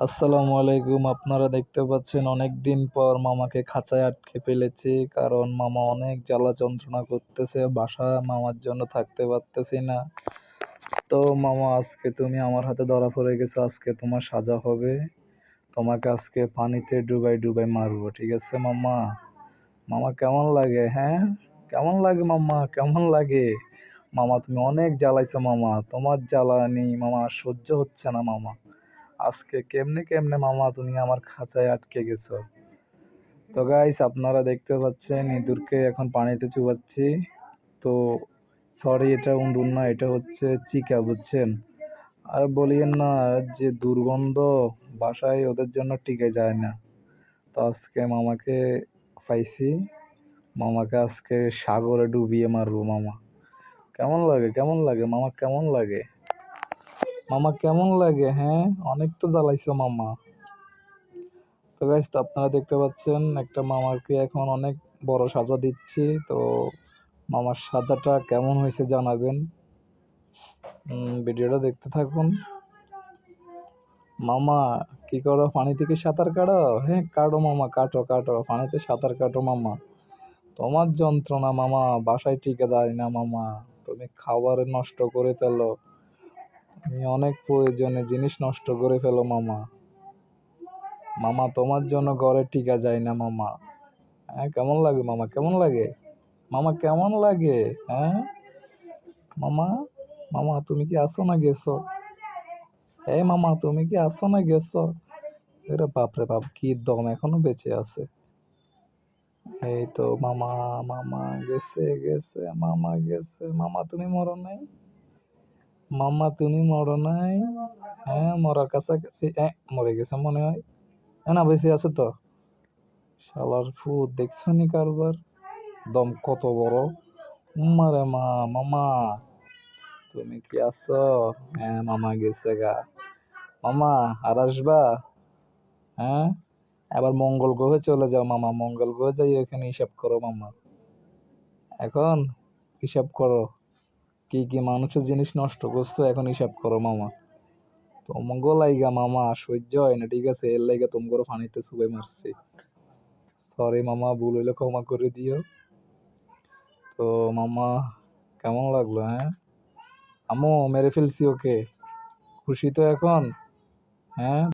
আসসালামু আলাইকুম। আপনারা দেখতে পাচ্ছেন অনেকদিন পর মামাকে খাঁচায় আটকে ফেলেছি। কারণ মামা অনেক জ্বালা যন্ত্রণা করতেছে। বাসায় মামার জন্য থাকতে পারতেছি না। তো মামা, আজকে তুমি আমার হাতে ধরা পড়ে গেছো। আজকে তোমার সাজা হবে। তোমাকে আজকে পানিতে ডুবাই ডুবাই মারবো, ঠিক আছে মামা? মামা কেমন লাগে? হ্যাঁ, কেমন লাগে মামা? কেমন লাগে? মামা তুমি অনেক জ্বালাইছো মামা। তোমার জ্বালানি মামা আর সহ্য হচ্ছে না মামা। আজকে কেমনে কেমনে মামা তুমি আমার খাঁচায় আটকে গেছো। তো গাইস, আপনারা দেখতে পাচ্ছেন ইঁদুরকে এখন পানিতে চুবাচ্ছি। তো সরি, এটা ইঁদুর না, এটা হচ্ছে চিকা, বুঝছেন? আর বলিয়েন না, যে দুর্গন্ধ বাসায় ওদের জন্য টিকে যায় না। তো আজকে মামাকে পাইছি। মামাকে আজকে সাগরে ডুবিয়ে মারবো মামা। কেমন লাগে? কেমন লাগে মামা? কেমন লাগে মামা? কেমন লাগে? হ্যাঁ, অনেক তো জ্বালাইছো মামা। তো গাইস, তো আপনারা দেখতে পাচ্ছেন একটা মামাকে এখন অনেক বড় সাজা দিচ্ছি। তো মামার সাজাটা কেমন হয়েছে জানাবেন। ভিডিওটা দেখতে থাকুন। মামা, কি করো? পানি থেকে সাঁতার কাটো? হ্যাঁ, কাটো মামা, কাটো কাটো, পানিতে সাঁতার কাটো মামা। তোমার যন্ত্রণা মামা বাসায় টিকে যায় না মামা। তুমি খাবার নষ্ট করে ফেলো। তুমি অনেক প্রয়োজনে জিনিস নষ্ট করে ফেলো মামা। মামা তোমার জন্য ঘরে টিকা যায় না মামা। হ্যাঁ, কেমন লাগে মামা? কেমন লাগে মামা? কেমন লাগে? হ্যাঁ মামা, মামা তুমি কি আসো না গেছো? এই মামা, তুমি কি আসো না গেছো? এরে বাপরে বাপ, কি দম এখনো বেঁচে আছে। এই তো মামা, মামা গেছে গেছে, মামা গেছে। মামা তুমি মরো নাই? মামা তুমি মরো নাই? হ্যাঁ, মরার কাছাকাছি। মরে গেছে মনে হয়। না, বেঁচে আছে তো। শালার ফুট, দেখছো নি কারবার? দম কত বড়! মারে মা, মামা তুমি কি আছো? হ্যাঁ, মামা গেছে গা। মামা আর আসবা? হ্যাঁ, আবার মঙ্গল গ্রহে চলে যাও মামা। মঙ্গল গ্রহে যাই, ওখানে হিসাব করো মামা। এখন হিসাব করো, কি কি মানুষের জিনিস নষ্ট করছো, এখন হিসাব করো মামা। তোমাগো লাইগা মামা সহ্য হয় না, ঠিক আছে? এর লাইগা তোমাগো পানিতে চুবাই মারছি। সরি মামা, ভুল হইলে ক্ষমা করে দিও। তো মামা, কেমন লাগলো? হ্যাঁ, আম্মু মেরে ফেলছি ওকে। খুশি তো এখন? হ্যাঁ।